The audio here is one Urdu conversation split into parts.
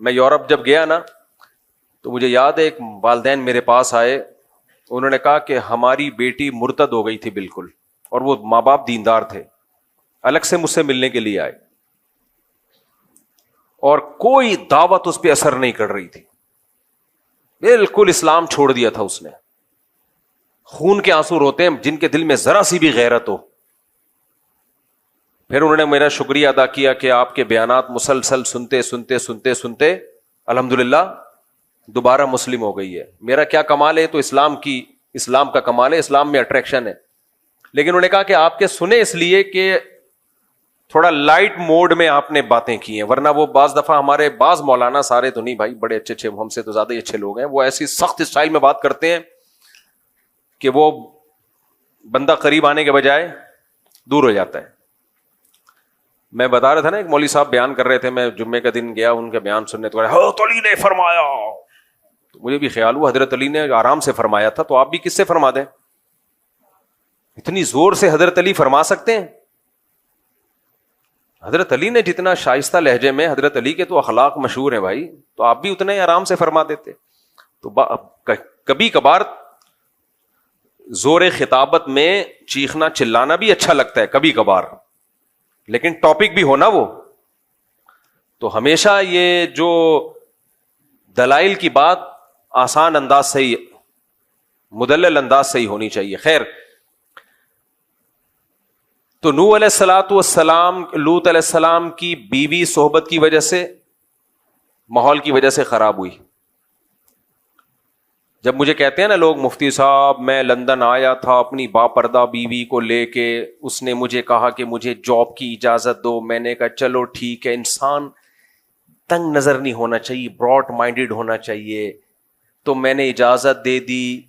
میں یورپ جب گیا نا تو مجھے یاد ہے ایک والدین میرے پاس آئے, انہوں نے کہا کہ ہماری بیٹی مرتد ہو گئی تھی بالکل, اور وہ ماں باپ دیندار تھے, الگ سے مجھ سے ملنے کے لیے آئے اور کوئی دعوت اس پہ اثر نہیں کر رہی تھی, بالکل اسلام چھوڑ دیا تھا اس نے. خون کے آنسو روتے ہیں جن کے دل میں ذرا سی بھی غیرت ہو. پھر انہوں نے میرا شکریہ ادا کیا کہ آپ کے بیانات مسلسل سنتے سنتے سنتے سنتے الحمدللہ دوبارہ مسلم ہو گئی ہے. میرا کیا کمال ہے, تو اسلام کا کمال ہے, اسلام میں اٹریکشن ہے. لیکن انہوں نے کہا کہ آپ کے سنے اس لیے کہ تھوڑا لائٹ موڈ میں آپ نے باتیں کی ہیں, ورنہ وہ بعض دفعہ ہمارے بعض مولانا, سارے تو نہیں بھائی, بڑے اچھے اچھے, ہم سے تو زیادہ ہی اچھے لوگ ہیں, وہ ایسی سخت اسٹائل میں بات کرتے ہیں کہ وہ بندہ قریب آنے کے بجائے دور ہو جاتا ہے. میں بتا رہا تھا نا, ایک مولوی صاحب بیان کر رہے تھے, میں جمعے کا دن گیا ان کا بیان سننے, تو حضرت علی نے فرمایا. تو مجھے بھی خیال ہوا حضرت علی نے آرام سے فرمایا تھا, تو آپ بھی کس سے فرما دیں, اتنی زور سے حضرت علی فرما سکتے ہیں؟ حضرت علی نے جتنا شائستہ لہجے میں, حضرت علی کے تو اخلاق مشہور ہیں بھائی, تو آپ بھی اتنے آرام سے فرما دیتے. تو کبھی کبھار زور خطابت میں چیخنا چلانا بھی اچھا لگتا ہے کبھی کبھار, لیکن ٹاپک بھی ہونا وہ. تو ہمیشہ یہ جو دلائل کی بات آسان انداز سے ہی, مدلل انداز سے ہی ہونی چاہیے. خیر, تو نوح علیہ الصلوۃ والسلام, لوط علیہ السلام کی بیوی صحبت کی وجہ سے, ماحول کی وجہ سے خراب ہوئی. جب مجھے کہتے ہیں نا لوگ, مفتی صاحب میں لندن آیا تھا اپنی باپردہ بیوی کو لے کے, اس نے مجھے کہا کہ مجھے جاب کی اجازت دو, میں نے کہا چلو ٹھیک ہے. انسان تنگ نظر نہیں ہونا چاہیے, براڈ مائنڈیڈ ہونا چاہیے. تو میں نے اجازت دے دی,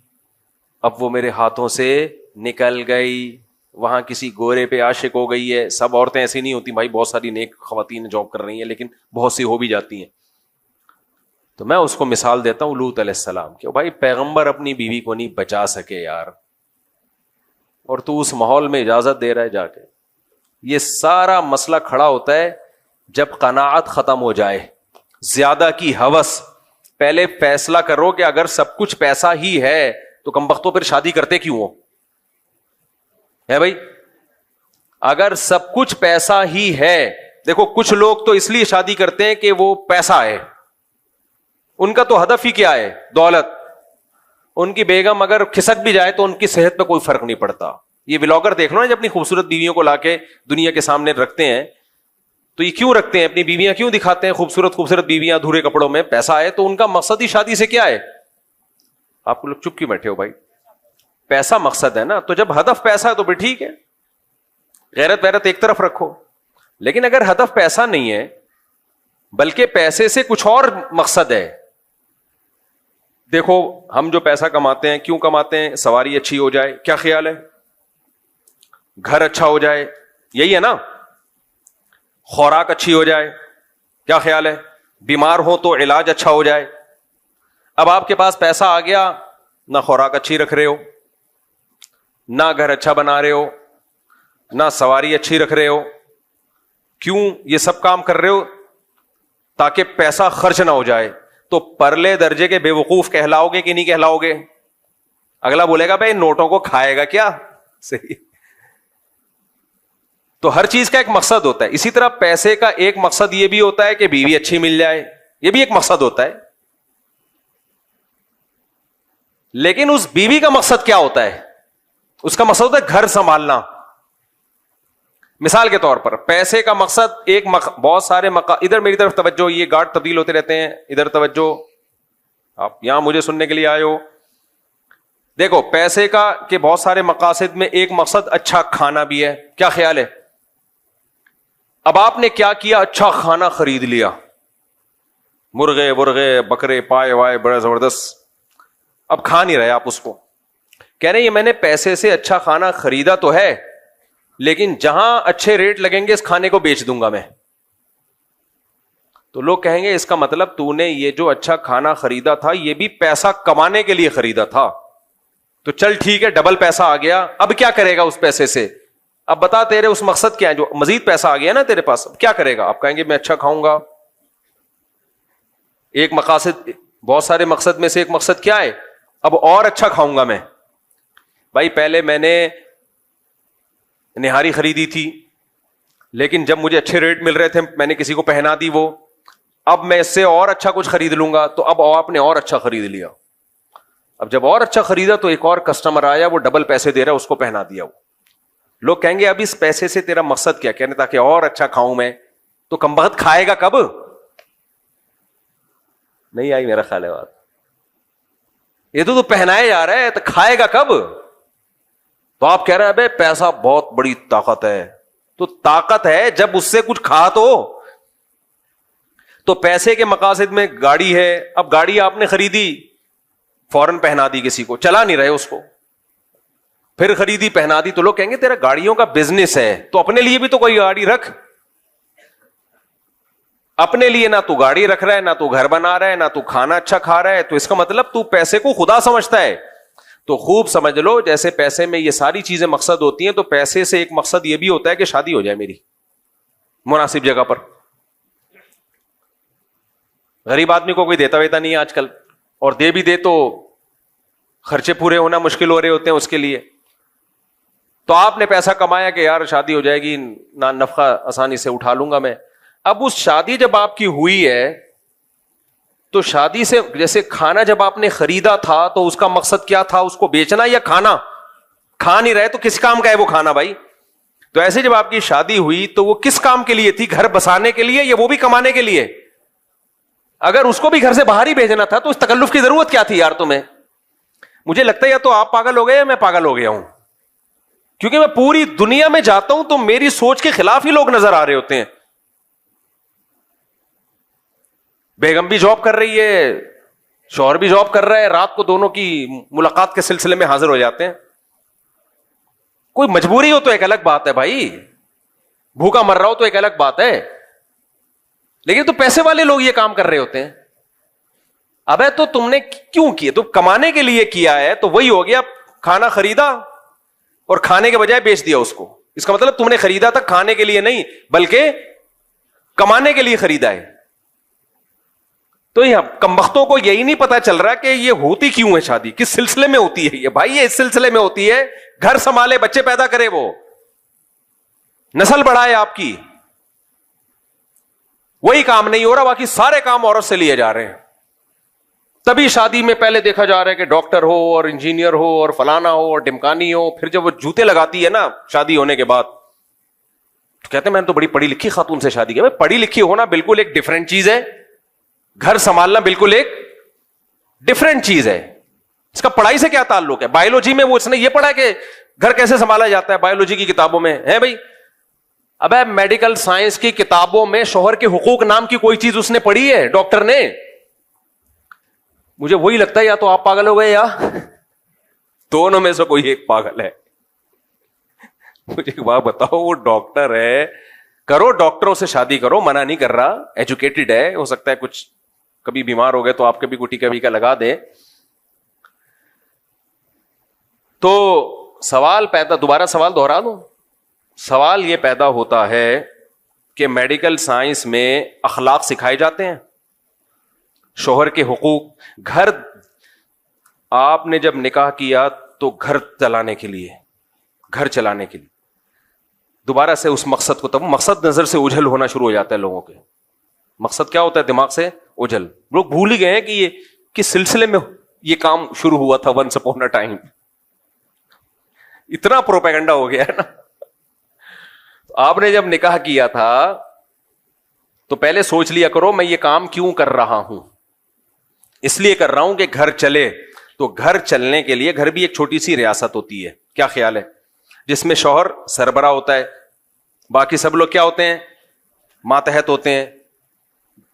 اب وہ میرے ہاتھوں سے نکل گئی, وہاں کسی گورے پہ عاشق ہو گئی ہے. سب عورتیں ایسی نہیں ہوتی بھائی, بہت ساری نیک خواتین جاب کر رہی ہیں, لیکن بہت سی ہو بھی جاتی ہیں. تو میں اس کو مثال دیتا ہوں لوط علیہ السلام کہ بھائی پیغمبر اپنی بیوی کو نہیں بچا سکے یار, اور تو اس ماحول میں اجازت دے رہا ہے جا کے. یہ سارا مسئلہ کھڑا ہوتا ہے جب قناعت ختم ہو جائے, زیادہ کی ہوس. پہلے فیصلہ کرو کہ اگر سب کچھ پیسہ ہی ہے تو کمبختوں پھر شادی کرتے کیوں ہو, ہے بھائی؟ اگر سب کچھ پیسہ ہی ہے, دیکھو کچھ لوگ تو اس لیے شادی کرتے ہیں کہ وہ پیسہ ہے, ان کا تو ہدف ہی کیا ہے, دولت. ان کی بیگم اگر کھسک بھی جائے تو ان کی صحت پہ کوئی فرق نہیں پڑتا. یہ ولاگر دیکھ لو نا, جب اپنی خوبصورت بیویوں کو لا کے دنیا کے سامنے رکھتے ہیں, تو یہ کیوں رکھتے ہیں, اپنی بیویاں کیوں دکھاتے ہیں خوبصورت خوبصورت بیویاں ادھورے کپڑوں میں؟ پیسہ ہے. تو ان کا مقصد ہی شادی سے کیا ہے؟ آپ لوگ چپ کیوں بیٹھے ہو بھائی؟ پیسہ مقصد ہے نا. تو جب ہدف پیسہ ہے تو پھر ٹھیک ہے, غیرت ویرت ایک طرف رکھو. لیکن اگر ہدف پیسہ نہیں ہے بلکہ پیسے سے کچھ اور مقصد ہے, دیکھو ہم جو پیسہ کماتے ہیں کیوں کماتے ہیں؟ سواری اچھی ہو جائے, کیا خیال ہے؟ گھر اچھا ہو جائے, یہی ہے نا. خوراک اچھی ہو جائے, کیا خیال ہے؟ بیمار ہو تو علاج اچھا ہو جائے. اب آپ کے پاس پیسہ آ گیا, نہ خوراک اچھی رکھ رہے ہو, نہ گھر اچھا بنا رہے ہو, نہ سواری اچھی رکھ رہے ہو. کیوں یہ سب کام کر رہے ہو؟ تاکہ پیسہ خرچ نہ ہو جائے. تو پرلے درجے کے بے وقوف کہلاؤ گے کہ نہیں کہلاؤ گے؟ اگلا بولے گا بھائی نوٹوں کو کھائے گا کیا. صحیح. تو ہر چیز کا ایک مقصد ہوتا ہے. اسی طرح پیسے کا ایک مقصد یہ بھی ہوتا ہے کہ بیوی اچھی مل جائے, یہ بھی ایک مقصد ہوتا ہے. لیکن اس بیوی کا مقصد کیا ہوتا ہے؟ اس کا مقصد ہوتا ہے گھر سنبھالنا. مثال کے طور پر پیسے کا مقصد ایک بہت سارے ادھر میری طرف توجہ, یہ گارڈ تبدیل ہوتے رہتے ہیں, ادھر توجہ, آپ یہاں مجھے سننے کے لیے آئے ہو. دیکھو پیسے کا کہ بہت سارے مقاصد میں ایک مقصد اچھا کھانا بھی ہے, کیا خیال ہے؟ اب آپ نے کیا کیا, اچھا کھانا خرید لیا, مرغے ورغے بکرے پائے وائے بڑا زبردست. اب کھا نہیں رہے آپ اس کو, کہہ رہے یہ میں نے پیسے سے اچھا کھانا خریدا تو ہے, لیکن جہاں اچھے ریٹ لگیں گے اس کھانے کو بیچ دوں گا میں. تو لوگ کہیں گے اس کا مطلب تو نے یہ جو اچھا کھانا خریدا تھا یہ بھی پیسہ کمانے کے لیے خریدا تھا. تو چل ٹھیک ہے, ڈبل پیسہ آ گیا, اب کیا کرے گا اس پیسے سے؟ اب بتا تیرے اس مقصد کیا ہے؟ جو مزید پیسہ آ گیا نا تیرے پاس, اب کیا کرے گا؟ آپ کہیں گے میں اچھا کھاؤں گا. ایک مقاصد, بہت سارے مقصد میں سے ایک مقصد کیا ہے؟ اب اور اچھا کھاؤں گا میں. بھائی پہلے میں نے نہاری خریدی تھی, لیکن جب مجھے اچھے ریٹ مل رہے تھے میں نے کسی کو پہنا دی وہ, اب میں اس سے اور اچھا کچھ خرید لوں گا. تو اب آپ نے اور اچھا خرید لیا. اب جب اور اچھا خریدا تو ایک اور کسٹمر آیا, وہ ڈبل پیسے دے رہا ہے, اس کو پہنا دیا. وہ لوگ کہیں گے اب اس پیسے سے تیرا مقصد کیا؟ کہنے تاکہ اور اچھا کھاؤں میں. تو کمبخت کھائے گا کب؟ نہیں آئی میرا خیال ہے بات. یہ تو پہنائے جا رہا ہے, تو کھائے گا کب؟ تو آپ کہہ رہے ہیں بھائی پیسہ بہت بڑی طاقت ہے. تو طاقت ہے جب اس سے کچھ کھا تو پیسے کے مقاصد میں گاڑی ہے, اب گاڑی آپ نے خریدی, فوراً پہنا دی کسی کو, چلا نہیں رہے اس کو, پھر خریدی پہنا دی, تو لوگ کہیں گے تیرا گاڑیوں کا بزنس ہے, تو اپنے لیے بھی تو کوئی گاڑی رکھ. اپنے لیے نہ تو گاڑی رکھ رہا ہے, نہ تو گھر بنا رہا ہے, نہ تو کھانا اچھا کھا رہا ہے, تو اس کا مطلب تو پیسے کو خدا سمجھتا ہے. تو خوب سمجھ لو, جیسے پیسے میں یہ ساری چیزیں مقصد ہوتی ہیں, تو پیسے سے ایک مقصد یہ بھی ہوتا ہے کہ شادی ہو جائے میری مناسب جگہ پر. غریب آدمی کو کوئی دیتا ویتا نہیں ہے آج کل, اور دے بھی دے تو خرچے پورے ہونا مشکل ہو رہے ہوتے ہیں اس کے لیے. تو آپ نے پیسہ کمایا کہ یار شادی ہو جائے گی, نفقہ آسانی سے اٹھا لوں گا میں. اب اس شادی جب آپ کی ہوئی ہے, تو شادی سے جیسے کھانا جب آپ نے خریدا تھا تو اس کا مقصد کیا تھا؟ اس کو بیچنا یا کھانا؟ کھا نہیں رہے تو کس کام کا ہے وہ کھانا بھائی؟ تو ایسے جب آپ کی شادی ہوئی تو وہ کس کام کے لیے تھی؟ گھر بسانے کے لیے یا وہ بھی کمانے کے لیے؟ اگر اس کو بھی گھر سے باہر ہی بھیجنا تھا تو اس تکلف کی ضرورت کیا تھی یار تمہیں؟ مجھے لگتا ہے یا تو آپ پاگل ہو گئے یا میں پاگل ہو گیا ہوں, کیونکہ میں پوری دنیا میں جاتا ہوں تو میری سوچ کے خلاف ہی لوگ نظر آ رہے ہوتے ہیں. بیگم بھی جاب کر رہی ہے, شوہر بھی جاب کر رہا ہے, رات کو دونوں کی ملاقات کے سلسلے میں حاضر ہو جاتے ہیں. کوئی مجبوری ہو تو ایک الگ بات ہے بھائی, بھوکا مر رہا ہو تو ایک الگ بات ہے, لیکن تو پیسے والے لوگ یہ کام کر رہے ہوتے ہیں. ابے تو تم نے کیوں کیا؟ تو کمانے کے لیے کیا ہے, تو وہی ہو گیا, کھانا خریدا اور کھانے کے بجائے بیچ دیا اس کو. اس کا مطلب تم نے خریدا تھا کھانے کے لیے نہیں بلکہ کمانے کے لیے خریدا ہے. تو یہ کمبختوں کو یہی نہیں پتا چل رہا کہ یہ ہوتی کیوں ہے شادی, کس سلسلے میں ہوتی ہے یہ. بھائی یہ اس سلسلے میں ہوتی ہے گھر سنبھالے, بچے پیدا کرے, وہ نسل بڑھائے آپ کی. وہی کام نہیں ہو رہا, باقی سارے کام عورت سے لیے جا رہے ہیں. تبھی شادی میں پہلے دیکھا جا رہا ہے کہ ڈاکٹر ہو اور انجینئر ہو اور فلانا ہو اور ڈمکانی ہو. پھر جب وہ جوتے لگاتی ہے نا شادی ہونے کے بعد, تو کہتے ہیں میں نے تو بڑی پڑھی لکھی خاتون سے شادی کی. پڑھی لکھی ہونا بالکل ایک ڈفرینٹ چیز ہے, گھر سنبھالنا بالکل ایک ڈفرینٹ چیز ہے. اس کا پڑھائی سے کیا تعلق ہے؟ بایولوجی میں وہ اس نے یہ پڑھا کہ گھر کیسے سنبھالا جاتا ہے, بایولوجی کی کتابوں میں ہے بھائی. اب میڈیکل سائنس کی کتابوں میں شوہر کے حقوق نام کی کوئی چیز اس نے پڑھی ہے ڈاکٹر نے؟ مجھے وہی لگتا ہے یا تو آپ پاگل ہو گئے یا دونوں میں سے کوئی ایک پاگل ہے. مجھے ایک بات بتاؤ, وہ ڈاکٹر ہے, کرو ڈاکٹروں سے شادی کرو, منع نہیں کر رہا, ایجوکیٹڈ ہے, ہو سکتا ہے کچھ کبھی بیمار ہو گئے تو آپ کبھی کوئی ٹیکا ویکا لگا دیں. تو سوال پیدا, دوبارہ سوال دوہرا دوں, سوال یہ پیدا ہوتا ہے کہ میڈیکل سائنس میں اخلاق سکھائے جاتے ہیں, شوہر کے حقوق. گھر آپ نے جب نکاح کیا تو گھر چلانے کے لیے, دوبارہ سے اس مقصد کو, تب مقصد نظر سے اجھل ہونا شروع ہو جاتا ہے لوگوں کے. مقصد کیا ہوتا ہے؟ دماغ سے اجھل. لوگ بھول ہی گئے ہیں کہ یہ کس سلسلے میں یہ کام شروع ہوا تھا. ونس اپون اے ٹائم اتنا پروپیگنڈا ہو گیا ہے نا. آپ نے جب نکاح کیا تھا تو پہلے سوچ لیا کرو میں یہ کام کیوں کر رہا ہوں. اس لیے کر رہا ہوں کہ گھر چلے. تو گھر چلنے کے لیے, گھر بھی ایک چھوٹی سی ریاست ہوتی ہے, کیا خیال ہے, جس میں شوہر سربراہ ہوتا ہے, باقی سب لوگ کیا ہوتے ہیں؟ ماتحت ہوتے ہیں.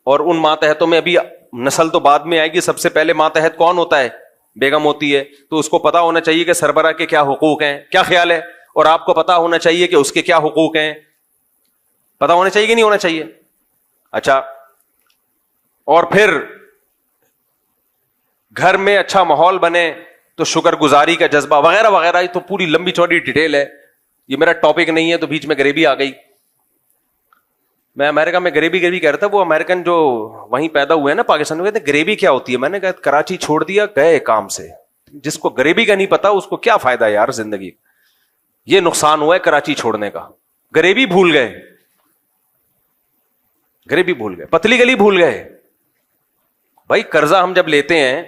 اور ان ماتحتوں میں ابھی نسل تو بعد میں آئے گی, سب سے پہلے ماتحت کون ہوتا ہے؟ بیگم ہوتی ہے. تو اس کو پتا ہونا چاہیے کہ سربراہ کے کیا حقوق ہیں, کیا خیال ہے؟ اور آپ کو پتا ہونا چاہیے کہ اس کے کیا حقوق ہیں, پتا ہونا چاہیے کہ نہیں ہونا چاہیے؟ اچھا, اور پھر گھر میں اچھا ماحول بنے تو شکر گزاری کا جذبہ وغیرہ وغیرہ. یہ تو پوری لمبی چوڑی ڈیٹیل ہے, یہ میرا ٹاپک نہیں ہے, تو بیچ میں غریبی آ گئی. میں امریکہ میں گریوی کہہ رہا تھا, وہ امریکن جو وہیں پیدا ہوئے ہیں نا پاکستان میں, کہتے ہیں گریوی کیا ہوتی ہے. میں نے کہا کراچی چھوڑ دیا, گئے کام سے. جس کو گریوی کا نہیں پتا اس کو کیا فائدہ یار زندگی. یہ نقصان ہوا ہے کراچی چھوڑنے کا. گریوی بھول گئے, گریوی بھول گئے, پتلی گلی بھول گئے. بھائی قرضہ ہم جب لیتے ہیں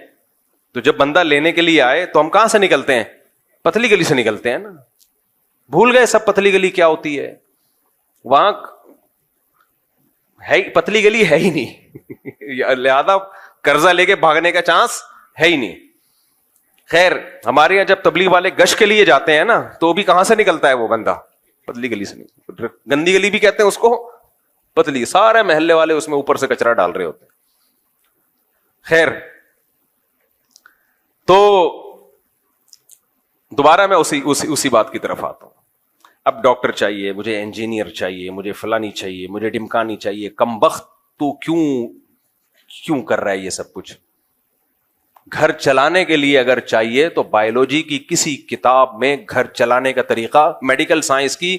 تو جب بندہ لینے کے لیے آئے تو ہم کہاں سے نکلتے ہیں؟ پتلی گلی سے نکلتے ہیں نا. بھول گئے سب پتلی گلی کیا ہوتی ہے. وہاں ہے پتلی گلی ہے ہی نہیں, لہذا قرضہ لے کے بھاگنے کا چانس ہے ہی نہیں. خیر ہمارے یہاں جب تبلیغ والے گشت کے لیے جاتے ہیں نا تو بھی کہاں سے نکلتا ہے وہ بندہ؟ پتلی گلی سے. گندی گلی بھی کہتے ہیں اس کو, پتلی. سارے محلے والے اس میں اوپر سے کچرا ڈال رہے ہوتے ہیں. خیر تو دوبارہ میں اسی بات کی طرف آتا ہوں. اب ڈاکٹر چاہیے, مجھے انجینئر چاہیے, مجھے فلانی چاہیے, مجھے ڈمکانی چاہیے. کمبخت تو کیوں کر رہا ہے یہ سب کچھ؟ گھر چلانے کے لیے اگر چاہیے تو بایولوجی کی کسی کتاب میں گھر چلانے کا طریقہ, میڈیکل سائنس کی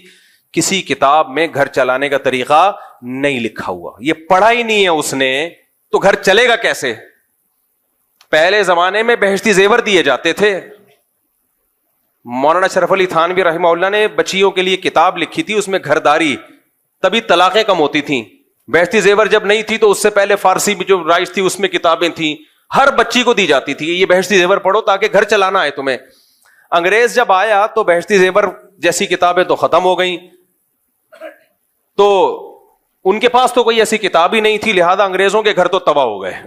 کسی کتاب میں گھر چلانے کا طریقہ نہیں لکھا ہوا. یہ پڑھا ہی نہیں ہے اس نے, تو گھر چلے گا کیسے؟ پہلے زمانے میں بہشتی زیور دیے جاتے تھے. مولانا شرف علی تھانوی رحمہ اللہ نے بچیوں کے لیے کتاب لکھی تھی, اس میں گھرداری, تبھی طلاقیں کم ہوتی تھیں. بہشتی زیور جب نہیں تھی تو اس سے پہلے فارسی بھی جو رائج تھی اس میں کتابیں تھیں, ہر بچی کو دی جاتی تھی یہ بہشتی زیور پڑھو تاکہ گھر چلانا ہے تمہیں. انگریز جب آیا تو بہشتی زیور جیسی کتابیں تو ختم ہو گئیں, تو ان کے پاس تو کوئی ایسی کتاب ہی نہیں تھی, لہذا انگریزوں کے گھر تو تباہ ہو گئے.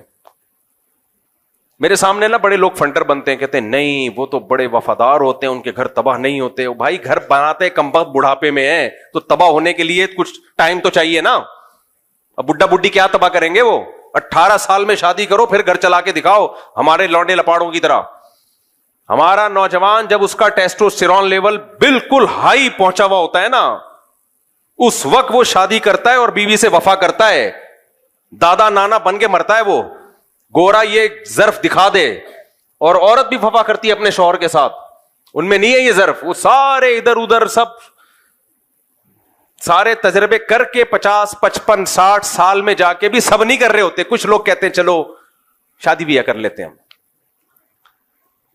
میرے سامنے نا بڑے لوگ فنٹر بنتے ہیں, کہتے ہیں نہیں وہ تو بڑے وفادار ہوتے ہیں, ان کے گھر تباہ نہیں ہوتے. بھائی گھر بناتے کمبخت بڑھاپے میں ہیں تو تباہ ہونے کے لیے کچھ ٹائم تو چاہیے نا. اب بڈھا بڈھی کیا تباہ کریں گے؟ وہ 18 سال میں شادی کرو پھر گھر چلا کے دکھاؤ ہمارے لونڈے لپاڑوں کی طرح. ہمارا نوجوان جب اس کا ٹیسٹوسٹیرون لیول بالکل ہائی پہنچا ہوا ہوتا ہے نا, اس وقت وہ شادی کرتا ہے اور بیوی سے وفا کرتا ہے. دادا نانا بن کے مرتا ہے وہ, گورا یہ ظرف دکھا دے. اور عورت بھی وفا کرتی ہے اپنے شوہر کے ساتھ, ان میں نہیں ہے یہ ظرف. وہ سارے ادھر ادھر سب سارے تجربے کر کے 50 55 60 سال میں جا کے بھی سب نہیں کر رہے ہوتے. کچھ لوگ کہتے ہیں چلو شادی بھی کر لیتے ہیں ہم.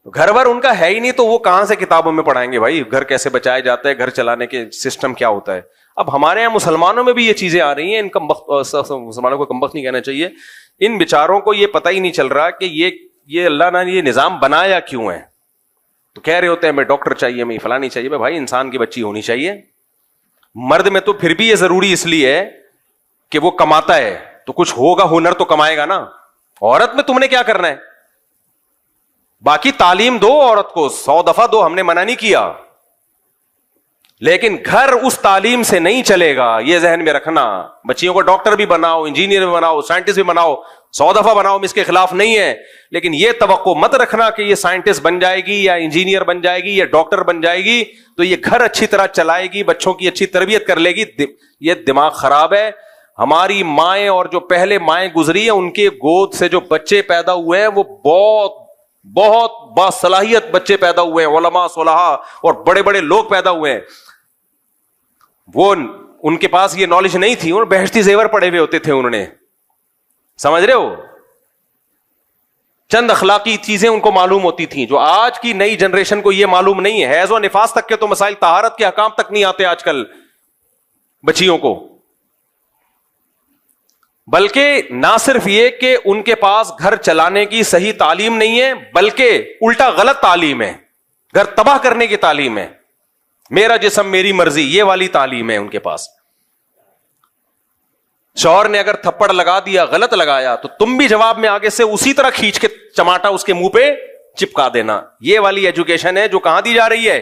گھر بھر ان کا ہے ہی نہیں تو وہ کہاں سے کتابوں میں پڑھائیں گے بھائی گھر کیسے بچایا جاتا ہے, گھر چلانے کے سسٹم کیا ہوتا ہے. اب ہمارے یہاں مسلمانوں میں بھی یہ چیزیں آ رہی ہیں. ان مسلمانوں کو کمبخت نہیں کہنا چاہیے. ان بیچاروں کو یہ پتہ ہی نہیں چل رہا کہ یہ اللہ نے یہ نظام بنایا کیوں ہے. تو کہہ رہے ہوتے ہیں ہمیں ڈاکٹر چاہیے, ہمیں فلانی چاہیے. بھائی انسان کی بچی ہونی چاہیے. مرد میں تو پھر بھی یہ ضروری اس لیے ہے کہ وہ کماتا ہے تو کچھ ہوگا, ہنر تو کمائے گا نا. عورت میں تم نے کیا کرنا ہے؟ باقی تعلیم دو عورت کو, 100 دفعہ دو, ہم نے منع نہیں کیا, لیکن گھر اس تعلیم سے نہیں چلے گا. یہ ذہن میں رکھنا. بچیوں کو ڈاکٹر بھی بناؤ, انجینئر بھی بناؤ, سائنٹسٹ بھی بناؤ, 100 دفعہ بناؤ, اس کے خلاف نہیں ہے. لیکن یہ توقع مت رکھنا کہ یہ سائنٹسٹ بن جائے گی یا انجینئر بن جائے گی یا ڈاکٹر بن جائے گی تو یہ گھر اچھی طرح چلائے گی, بچوں کی اچھی تربیت کر لے گی. یہ دماغ خراب ہے. ہماری مائیں اور جو پہلے مائیں گزری ہیں ان کے گود سے جو بچے پیدا ہوئے ہیں وہ بہت بہت باصلاحیت بچے پیدا ہوئے ہیں, علماء صلحاء اور بڑے بڑے لوگ پیدا ہوئے ہیں. وہ ان کے پاس یہ نالج نہیں تھی, انہوں بہشتی زیور پڑے ہوئے ہوتے تھے. انہوں نے, سمجھ رہے ہو, چند اخلاقی چیزیں ان کو معلوم ہوتی تھیں جو آج کی نئی جنریشن کو یہ معلوم نہیں ہے. حیض و نفاس تک کے تو مسائل, طہارت کے احکام تک نہیں آتے آج کل بچیوں کو. بلکہ نہ صرف یہ کہ ان کے پاس گھر چلانے کی صحیح تعلیم نہیں ہے, بلکہ الٹا غلط تعلیم ہے, گھر تباہ کرنے کی تعلیم ہے. میرا جسم میری مرضی, یہ والی تعلیم ہے ان کے پاس. شوہر نے اگر تھپڑ لگا دیا, غلط لگایا, تو تم بھی جواب میں آگے سے اسی طرح کھینچ کے چماٹا اس کے منہ پہ چپکا دینا. یہ والی ایجوکیشن ہے جو کہاں دی جا رہی ہے؟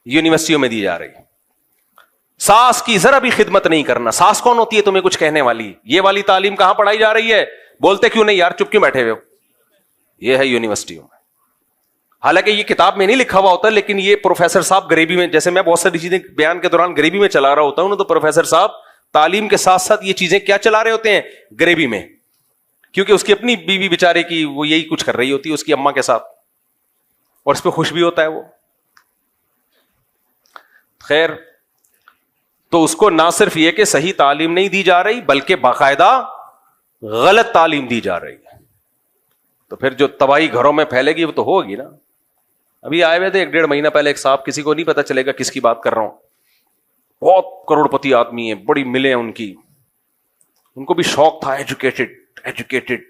یونیورسٹیوں میں دی جا رہی ہے. ساس کی ذرا بھی خدمت نہیں کرنا. ساس کون ہوتی ہے تمہیں کچھ کہنے والی؟ یہ والی تعلیم کہاں پڑھائی جا رہی ہے؟ بولتے کیوں نہیں یار, چپ کیوں بیٹھے ہوئے ہو؟ یہ ہے یونیورسٹیوں میں. حالانکہ یہ کتاب میں نہیں لکھا ہوا ہوتا, لیکن یہ پروفیسر صاحب غریبی میں, جیسے میں بہت ساری چیزیں بیان کے دوران غریبی میں چلا رہا ہوتا ہوں, تو پروفیسر صاحب تعلیم کے ساتھ ساتھ یہ چیزیں کیا چلا رہے ہوتے ہیں؟ غریبی میں. کیونکہ اس کی اپنی بیوی بیچارے کی وہ یہی کچھ کر رہی ہوتی ہے اس کی اماں کے ساتھ, اور اس پہ خوش بھی ہوتا ہے وہ. خیر, تو اس کو نہ صرف یہ کہ صحیح تعلیم نہیں دی جا رہی بلکہ باقاعدہ غلط تعلیم دی جا رہی ہے. تو پھر جو تباہی گھروں میں پھیلے گی وہ تو ہوگی نا. ابھی آئے ہوئے تھے 1.5 مہینہ پہلے ایک صاحب, کسی کو نہیں پتا چلے گا کس کی بات کر رہا ہوں, بہت کروڑ پتی آدمی ہیں, بڑی ملیں ان کی, ان کو بھی شوق تھا ایجوکیٹڈ.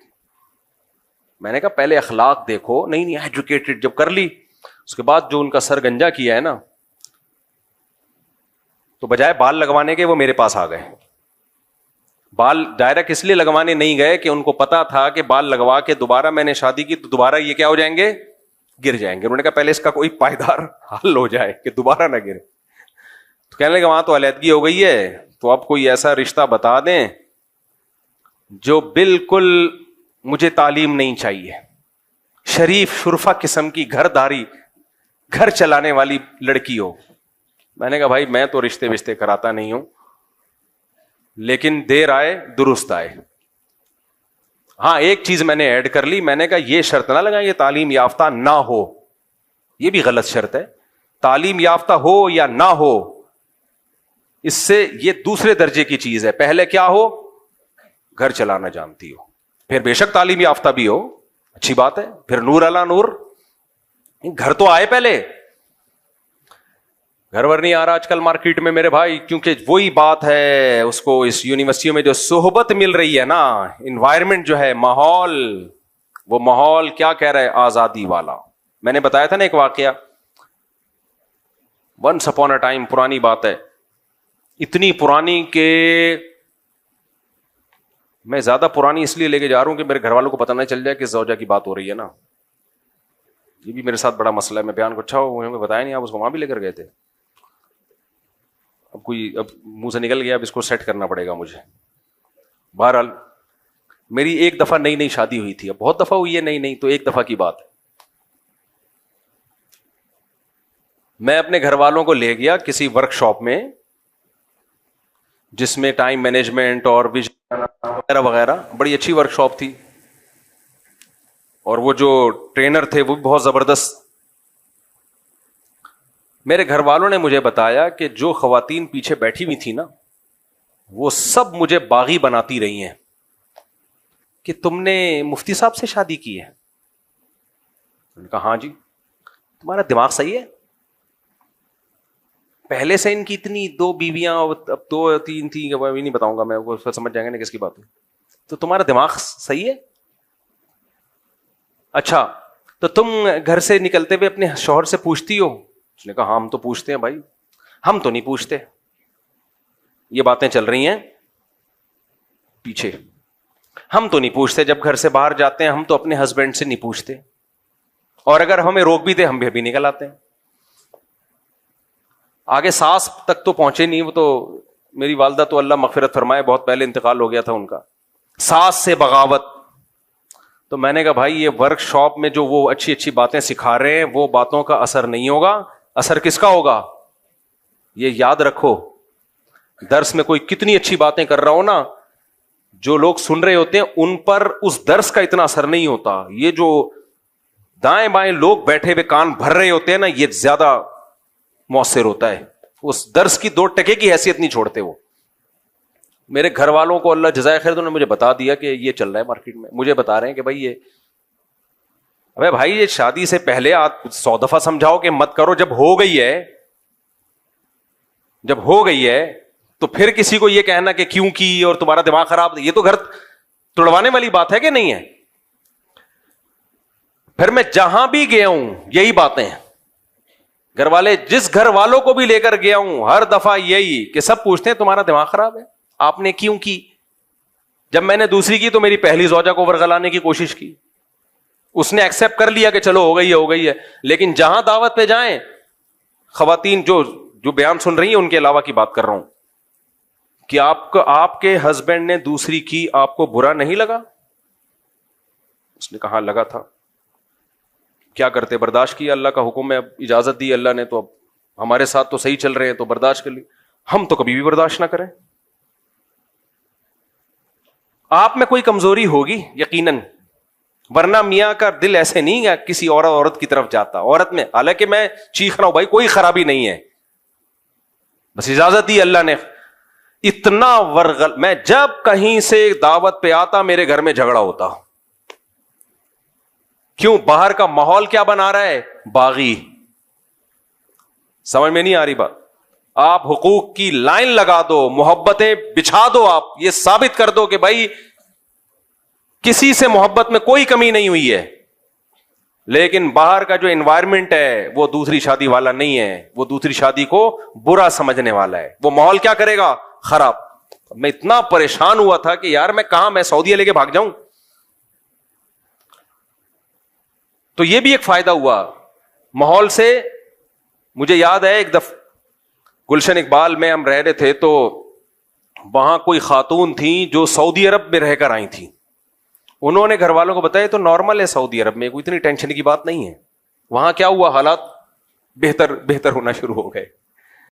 میں نے کہا پہلے اخلاق دیکھو. نہیں ایجوکیٹڈ جب کر لی, اس کے بعد جو ان کا سر گنجا کیا ہے نا, تو بجائے بال لگوانے کے وہ میرے پاس آ گئے. بال دائرہ کس لیے لگوانے نہیں گئے کہ ان کو پتا تھا کہ بال لگوا کے دوبارہ میں نے شادی کی تو دوبارہ یہ کیا ہو جائیں گے, گر جائیں گے. انہوں نے کہا پہلے اس کا کوئی پائیدار حل ہو جائے کہ دوبارہ نہ گرے. تو کہنے لگے وہاں تو علیحدگی ہو گئی ہے, تو اب کوئی ایسا رشتہ بتا دیں جو بالکل مجھے تعلیم نہیں چاہیے, شریف شرفا قسم کی گھر چلانے والی لڑکی ہو. میں نے کہا بھائی میں تو رشتے کراتا نہیں ہوں, لیکن دیر آئے درست آئے. ہاں ایک چیز میں نے ایڈ کر لی, میں نے کہا یہ شرط نہ لگائیں یہ تعلیم یافتہ نہ ہو, یہ بھی غلط شرط ہے. تعلیم یافتہ ہو یا نہ ہو, اس سے یہ دوسرے درجے کی چیز ہے. پہلے کیا ہو, گھر چلانا جانتی ہو, پھر بے شک تعلیم یافتہ بھی ہو, اچھی بات ہے, پھر نور علی نور. گھر تو آئے پہلے, گھر ور نہیں آ رہا آج کل مارکیٹ میں میرے بھائی, کیونکہ وہی بات ہے, اس کو اس یونیورسٹیوں میں جو صحبت مل رہی ہے نا, انوائرمنٹ جو ہے, ماحول, وہ ماحول کیا کہہ رہا ہے, آزادی والا. میں نے بتایا تھا نا ایک واقعہ, ونس اپون اے ٹائم, پرانی بات ہے, اتنی پرانی کہ میں زیادہ پرانی اس لیے لے کے جا رہا ہوں کہ میرے گھر والوں کو پتہ نہ چل جائے کہ زوجہ کی بات ہو رہی ہے نا. یہ بھی میرے ساتھ بڑا مسئلہ ہے. میں بیان کو اچھا ہو بتایا نہیں, آپ اس کو وہاں بھی لے کر گئے تھے. اب منہ سے نکل گیا, اب اس کو سیٹ کرنا پڑے گا مجھے. بہرحال میری ایک دفعہ نئی شادی ہوئی تھی, اب بہت دفعہ ہوئی ہے نہیں تو ایک دفعہ کی بات ہے. میں اپنے گھر والوں کو لے گیا کسی ورک شاپ میں جس میں ٹائم مینجمنٹ اور وغیرہ وغیرہ, بڑی اچھی ورک شاپ تھی, اور وہ جو ٹرینر تھے وہ بھی بہت زبردست. میرے گھر والوں نے مجھے بتایا کہ جو خواتین پیچھے بیٹھی ہوئی تھی نا, وہ سب مجھے باغی بناتی رہی ہیں کہ تم نے مفتی صاحب سے شادی کی ہے. میں نے کہا ہاں جی. تمہارا دماغ صحیح ہے, پہلے سے ان کی اتنی 2 بیویاں, اب 2-3 تھی, ابھی نہیں بتاؤں گا میں, وہ سمجھ جائیں گے نا کس کی بات ہے. تو تمہارا دماغ صحیح ہے. اچھا تو تم گھر سے نکلتے ہوئے اپنے شوہر سے پوچھتی ہو؟ اس نے کہا ہاں ہم تو پوچھتے ہیں بھائی. ہم تو نہیں پوچھتے, یہ باتیں چل رہی ہیں پیچھے, ہم تو نہیں پوچھتے. جب گھر سے باہر جاتے ہیں ہم تو اپنے ہسبینڈ سے نہیں پوچھتے, اور اگر ہمیں روک بھی دے ہم بھی نکل آتے ہیں. آگے ساس تک تو پہنچے نہیں, وہ تو میری والدہ تو اللہ مغفرت فرمائے بہت پہلے انتقال ہو گیا تھا ان کا. ساس سے بغاوت. تو میں نے کہا بھائی یہ ورک شاپ میں جو وہ اچھی باتیں سکھا رہے ہیں وہ باتوں کا اثر نہیں ہوگا, اثر کس کا ہوگا, یہ یاد رکھو. درس میں کوئی کتنی اچھی باتیں کر رہا ہو نا, جو لوگ سن رہے ہوتے ہیں ان پر اس درس کا اتنا اثر نہیں ہوتا. یہ جو دائیں بائیں لوگ بیٹھے ہوئے کان بھر رہے ہوتے ہیں نا, یہ زیادہ مؤثر ہوتا ہے. اس درس کی 2 ٹکے کی حیثیت نہیں چھوڑتے وہ. میرے گھر والوں کو اللہ جزائے خیر, انہوں نے مجھے بتا دیا کہ یہ چل رہا ہے مارکیٹ میں. مجھے بتا رہے ہیں کہ بھائی یہ, ابے بھائی یہ شادی سے پہلے آپ 100 دفعہ سمجھاؤ کہ مت کرو. جب ہو گئی ہے تو پھر کسی کو یہ کہنا کہ کیوں کی اور تمہارا دماغ خراب, یہ تو گھر توڑوانے والی بات ہے کہ نہیں ہے. پھر میں جہاں بھی گیا ہوں یہی باتیں, گھر والے جس گھر والوں کو بھی لے کر گیا ہوں ہر دفعہ یہی کہ سب پوچھتے ہیں تمہارا دماغ خراب ہے, آپ نے کیوں کی. جب میں نے دوسری کی تو میری پہلی زوجہ کو ورغلانے کی کوشش کی, اس نے ایکسپٹ کر لیا کہ چلو ہو گئی ہے. لیکن جہاں دعوت پہ جائیں, خواتین جو بیان سن رہی ہیں ان کے علاوہ کی بات کر رہا ہوں, کہ آپ کے ہسبینڈ نے دوسری کی, آپ کو برا نہیں لگا؟ اس نے کہا لگا تھا. کیا کرتے, برداشت کیا, اللہ کا حکم ہے, اب اجازت دی اللہ نے, تو اب ہمارے ساتھ تو صحیح چل رہے ہیں تو برداشت کر لی. ہم تو کبھی بھی برداشت نہ کریں. آپ میں کوئی کمزوری ہوگی یقیناً, ورنہ میاں کا دل ایسے نہیں ہے کسی عورت کی طرف جاتا. عورت میں حالانکہ میں چیخ رہا ہوں بھائی کوئی خرابی نہیں ہے, بس اجازت دی اللہ نے. اتنا ورغل. میں جب کہیں سے دعوت پہ آتا میرے گھر میں جھگڑا ہوتا. کیوں؟ باہر کا ماحول کیا بنا رہا ہے؟ باغی. سمجھ میں نہیں آ رہی بات؟ آپ حقوق کی لائن لگا دو, محبتیں بچھا دو, آپ یہ ثابت کر دو کہ بھائی کسی سے محبت میں کوئی کمی نہیں ہوئی ہے, لیکن باہر کا جو انوائرمنٹ ہے وہ دوسری شادی والا نہیں ہے, وہ دوسری شادی کو برا سمجھنے والا ہے. وہ ماحول کیا کرے گا؟ خراب. میں اتنا پریشان ہوا تھا کہ یار میں کہاں, میں سعودیہ لے کے بھاگ جاؤں. تو یہ بھی ایک فائدہ ہوا ماحول سے. مجھے یاد ہے ایک دفعہ گلشن اقبال میں ہم رہ رہے تھے, تو وہاں کوئی خاتون تھیں جو سعودی عرب میں رہ کر آئی تھیں. انہوں نے گھر والوں کو بتایا تو نارمل ہے سعودی عرب میں, کوئی اتنی ٹینشن کی بات نہیں ہے. وہاں کیا ہوا؟ حالات بہتر ہونا شروع ہو گئے.